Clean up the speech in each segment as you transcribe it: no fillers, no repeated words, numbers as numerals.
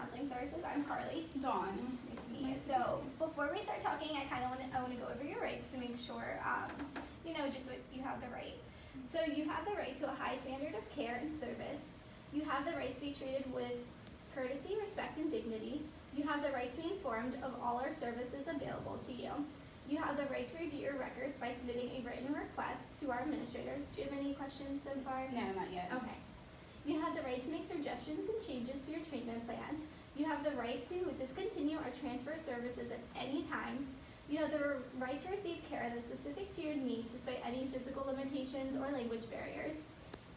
Counseling Services. I'm Carly. Dawn. Nice to meet you. So before we start talking, I want to go over your rights to make sure, just what you have the right. So you have the right to a high standard of care and service. You have the right to be treated with courtesy, respect, and dignity. You have the right to be informed of all our services available to you. You have the right to review your records by submitting a written request to our administrator. Do you have any questions so far? No, not yet. Okay. You have the right to make suggestions and changes to your treatment plan. You have the right to discontinue or transfer services at any time. You have the right to receive care that's specific to your needs despite any physical limitations or language barriers.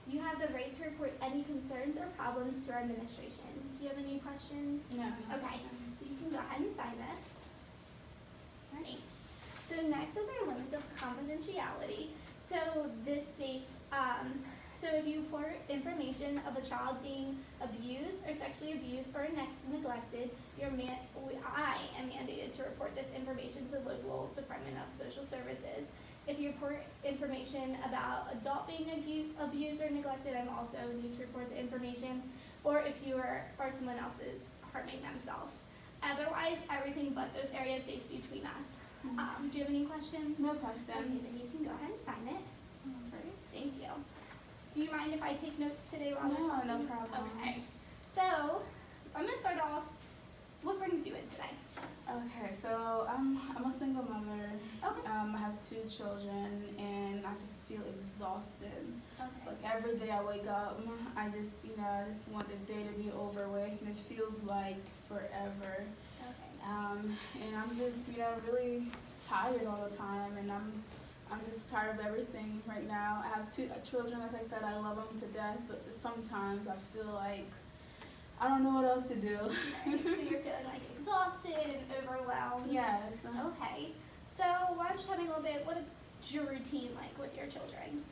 You have the right to report any concerns or problems to our administration. Do you have any questions? No. Okay. So you can go ahead and sign this. All right. So next is our limits of confidentiality. So this states, so if you report information of a child being abused or sexually abused or neglected, I am mandated to report this information to the local Department of Social Services. If you report information about adult being abused or neglected, I'm also need to report the information, or if you or someone else is harming themselves. Otherwise, everything but those areas stays between us. Do you have any questions? No questions. Amazing. You can go ahead and sign it. Perfect. Thank you. Do you mind if I take notes today while we're talking? No problem. Okay. So, I'm going to start off. What brings you in today? Okay, so I'm a single mother. Okay. I have 2 children, and I just feel exhausted. Okay. Like every day I wake up, I just want the day to be over with, and it feels like forever. Okay. And I'm just, really tired all the time, and I'm just tired of everything right now. I have 2 children, like I said, I love them to death, but just sometimes I feel like I don't know what else to do. Right. So you're feeling like exhausted and overwhelmed? Yes. Okay. So why don't you tell me a little bit, what is your routine like with your children?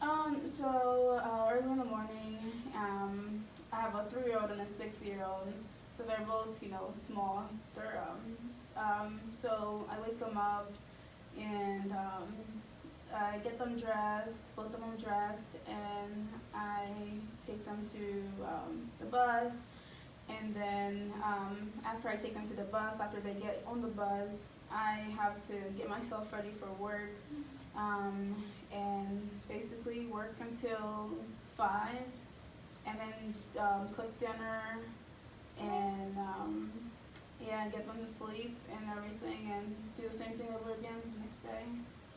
So early in the morning, I have a 3-year-old and a 6-year-old. So they're both, small. They're so I wake them up and I get them dressed, both of them dressed, and I take them to the bus. And then after I take them to the bus, after they get on the bus, I have to get myself ready for work and basically work until 5, and then cook dinner and get them to sleep and everything, and do the same thing over again the next day.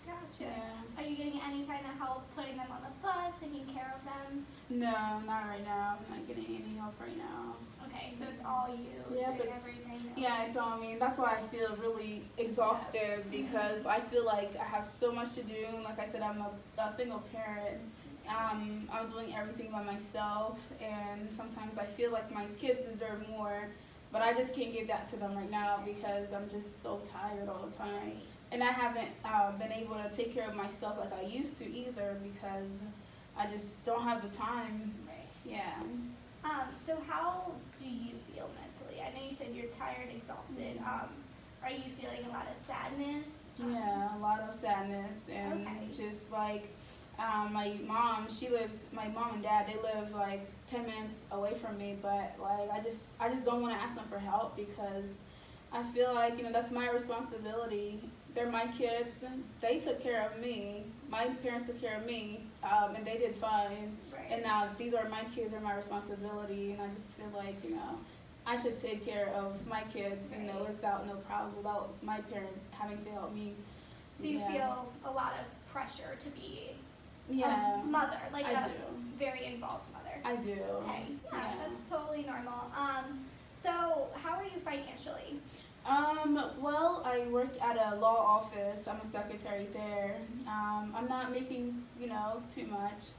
Gotcha. Yeah. Are you getting any kind of help putting them on the bus, taking care of them? No, not right now. I'm not getting any help right now. Okay, so it's all you Yeah, doing but everything? Yeah, it's all me. That's why I feel really exhausted, because I feel like I have so much to do. Like I said, I'm a single parent. I'm doing everything by myself, and sometimes I feel like my kids deserve more, but I just can't give that to them right now because I'm just so tired all the time. And I haven't been able to take care of myself like I used to either, because I just don't have the time. Right. Yeah. So how do you feel mentally? I know you said you're tired, exhausted. Are you feeling a lot of sadness? Yeah, a lot of sadness, and just like my mom and dad, they live like 10 minutes away from me, but like I just don't want to ask them for help, because I feel like, that's my responsibility. They're my kids. They took care of me. My parents took care of me, and they did fine. Right. And now these are my kids, they're my responsibility, and I just feel like, I should take care of my kids, without no problems, without my parents having to help me. So you feel a lot of pressure to be a mother, like I a do. very involved mother. I do. Okay, yeah, that's totally normal. So how are you financially? Well, I work at a law office. I'm a secretary there. I'm not making, too much.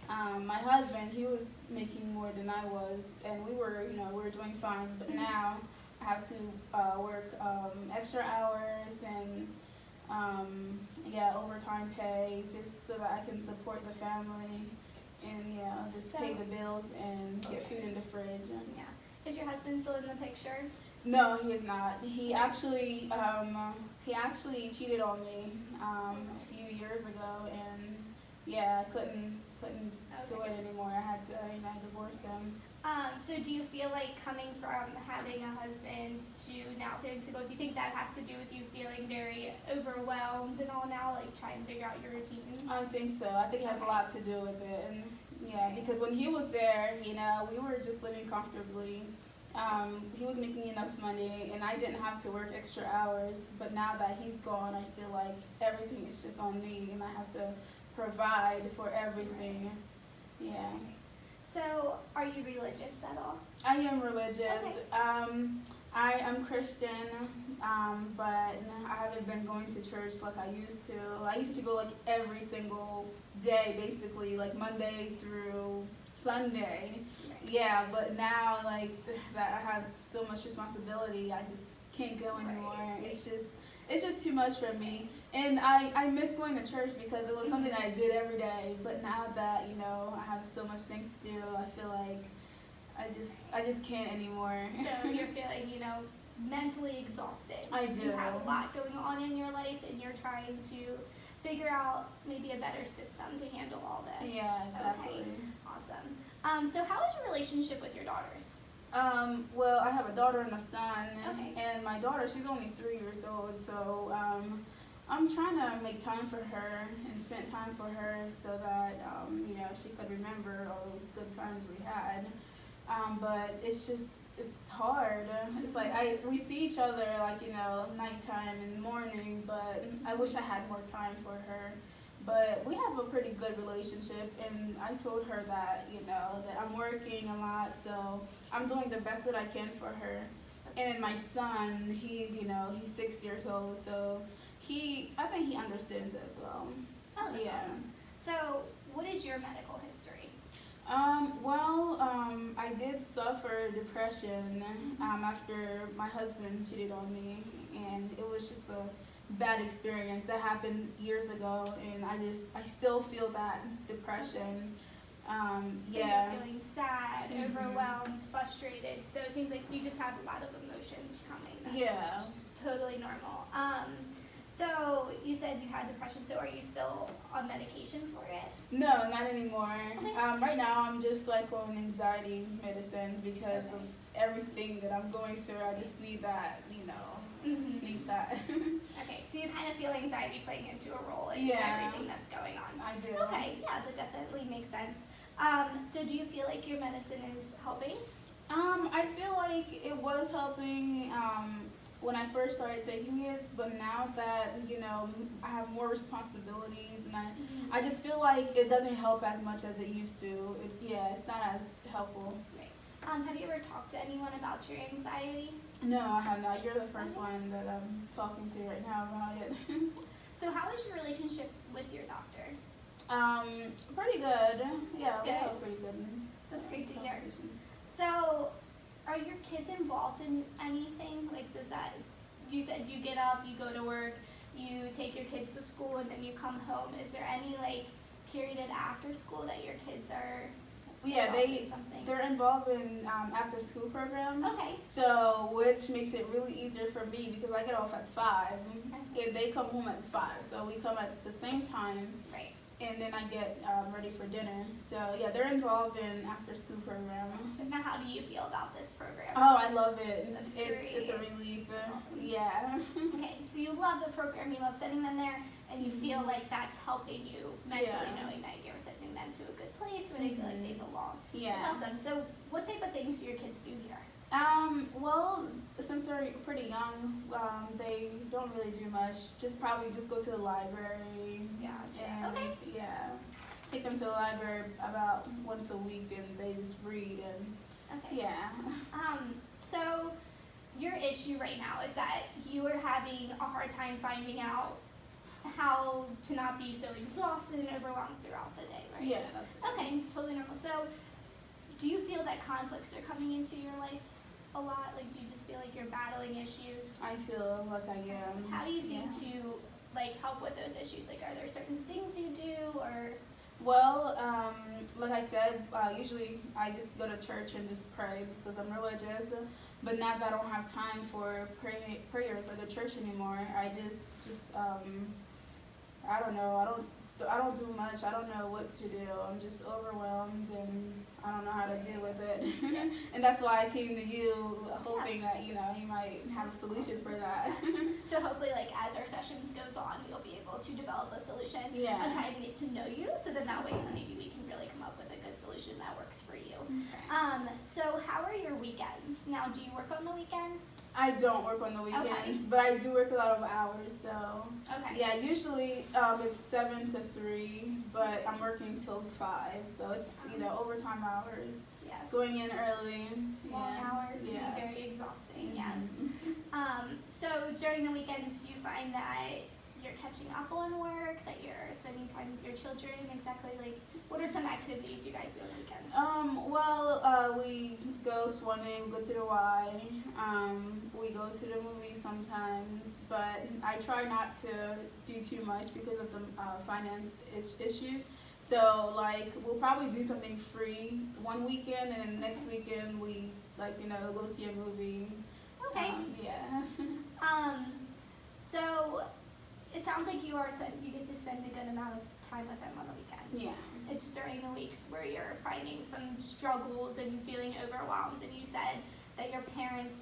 My husband, he was making more than I was, and we were doing fine. But now I have to work extra hours and overtime pay, just so that I can support the family and just pay the bills and get food in the fridge. And, Is your husband still in the picture? No, he is not. He actually cheated on me a few years ago, and I couldn't do it anymore. I had to divorce him. So do you feel like coming from having a husband to now feeling single, do you think that has to do with you feeling very overwhelmed and all now, like trying to figure out your routines? I think so. I think it has a lot to do with it. And yeah, because when he was there, we were just living comfortably. He was making enough money, and I didn't have to work extra hours. But now that he's gone, I feel like everything is just on me, and I have to provide for everything. Yeah. So, are you religious at all? I am religious. Okay. I am Christian, but I haven't been going to church like I used to. I used to go like every single day, basically, like Monday through Sunday. Right. Yeah, but now like that I have so much responsibility, I just can't go anymore. Right. It's just too much for me. And I miss going to church because it was something that I did every day. But now that, I have so much things to do, I feel like I just can't anymore. So you're feeling, mentally exhausted. I do. You have a lot going on in your life and you're trying to figure out maybe a better system to handle all this. Yeah, exactly. Okay, awesome. So how is your relationship with your daughters? Well, I have a daughter and a son, Okay. and my daughter, she's only 3 years old, so I'm trying to make time for her and spend time for her so that, she could remember all those good times we had. But it's hard. It's like we see each other like, nighttime and morning, but I wish I had more time for her. But we have a pretty good relationship, and I told her that, that I'm working a lot, so I'm doing the best that I can for her. And then my son, he's 6 years old, so I think he understands it as well. Oh, that's Yeah. awesome. So what is your medical history? I did suffer depression after my husband cheated on me, and it was just a bad experience that happened years ago, and I still feel that depression. So Yeah. you're feeling sad, overwhelmed, frustrated. So it seems like you just have a lot of emotions coming. Yeah. Which is totally normal. So you said you had depression. So are you still on medication for it? No, not anymore. Okay. Right now I'm just like on anxiety medicine because of everything that I'm going through. I just need that, just need that. Okay, so you kind of feel anxiety playing into a role in Yeah. everything that's going on. I do. Okay, yeah, that definitely makes sense. So do you feel like your medicine is helping? I feel like it was helping when I first started taking it, but now that, I have more responsibilities, and I just feel like it doesn't help as much as it used to. It's not as helpful. Right. Have you ever talked to anyone about your anxiety? No, I have not. You're the first one that I'm talking to right now about it. So how is your relationship with your doctor? Pretty good. Yeah, That's we have good. a pretty good That's great to hear. conversation. So are your kids involved in anything? Like you said you get up, you go to work, you take your kids to school, and then you come home. Is there any period after school that your kids are Yeah, involved in something? they're involved in after school program. Okay. So, which makes it really easier for me because I get off at 5 and they come home at 5. So we come at the same time, Right. and then I get ready for dinner. So yeah, they're involved in after school program. Now, how do you feel about this program? Oh, I love it. That's It's a great. relief. That's awesome. Yeah. Okay, so you love the program, you love sending them there, and you feel like that's helping you mentally, Yeah. knowing that you're sending them to a good place where they feel like they belong. Yeah. That's awesome. So what type of things do your kids do here? Well, since they're pretty young, they don't really do much. Probably just go to the library. Gotcha. And, Okay. yeah, take them to the library about once a week, and they just read and Okay. yeah. So your issue right now is that you are having a hard time finding out how to not be so exhausted and overwhelmed throughout the day, right? Yeah, that's it. Okay, totally normal. So do you feel that conflicts are coming into your life a lot? Like, do you just feel like you're battling issues? I feel like I am. How do you seem Yeah. to help with those issues? Like, are there certain things you do, or? Well, like I said, usually I just go to church and just pray because I'm religious. But now that I don't have time for prayer for the church anymore, I just I don't know. I don't do much. I don't know what to do. I'm just overwhelmed and I don't know how to deal with it. Yeah. And that's why I came to you, hoping that you might have a solution for that. So hopefully, like, as our sessions goes on, you'll be able to develop a solution. Yeah. I'm trying to get to know you, so then that way maybe we can really come up with a good solution that works for you. Okay. So how are your weekends? Now, do you work on the weekends? I don't work on the weekends, Okay. but I do work a lot of hours though. Okay. Yeah, usually it's 7 to 3, but I'm working till 5, so it's overtime hours. Yes. Going in early. Long Yeah. hours can Yeah. be very exhausting. Yes. Mhm. So during the weekends, do you find that you're catching up on work, that you're spending time with your children? Exactly, like, what are some activities you guys do on the weekends? We go swimming, go to the Y. We go to the movies sometimes, but I try not to do too much because of the finance issues. So, like, we'll probably do something free one weekend, and then next weekend we, go see a movie. Okay. Yeah. So it sounds like you get to spend a good amount of time with them on the weekends. Yeah. It's during the week where you're finding some struggles and feeling overwhelmed, and you said that your parents,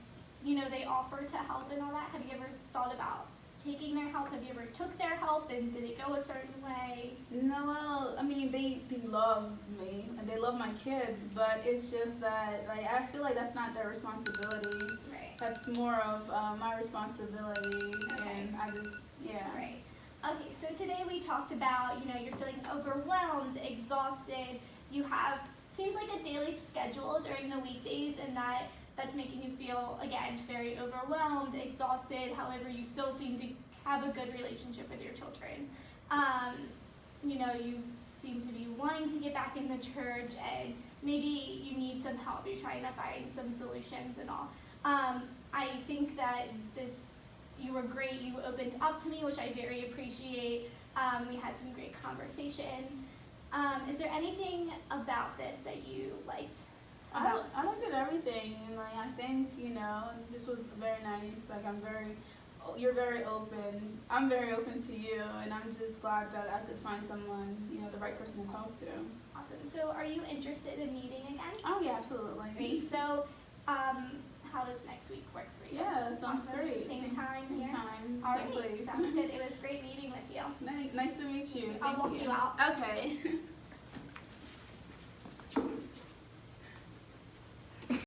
they offer to help and all that. Have you ever thought about taking their help? Have you ever took their help, and did it go a certain way? No, well, I mean, they love me and they love my kids, but it's just that, I feel like that's not their responsibility. Right. That's more of my responsibility, Okay. and I just, yeah. Right. Okay, so today we talked about, you're feeling overwhelmed, exhausted. You have, seems like a daily schedule during the weekdays, and that's making you feel, again, very overwhelmed, exhausted. However, you still seem to have a good relationship with your children. You seem to be wanting to get back in the church, and maybe you need some help. You're trying to find some solutions and all. I think that you were great. You opened up to me, which I very appreciate. We had some great conversation. Is there anything about this that you liked? I looked at everything, and I think this was very nice. You're very open. I'm very open to you, and I'm just glad that I could find someone, the right person to talk to. Awesome. So, are you interested in meeting again? Oh yeah, absolutely. Great. So, how does next week work for you? Yeah, that sounds Awesome. great. Same time Same here. time. All Same right. place. Sounds good. It was great meeting with you. Nice to meet you. I'll Thank walk you out. Okay.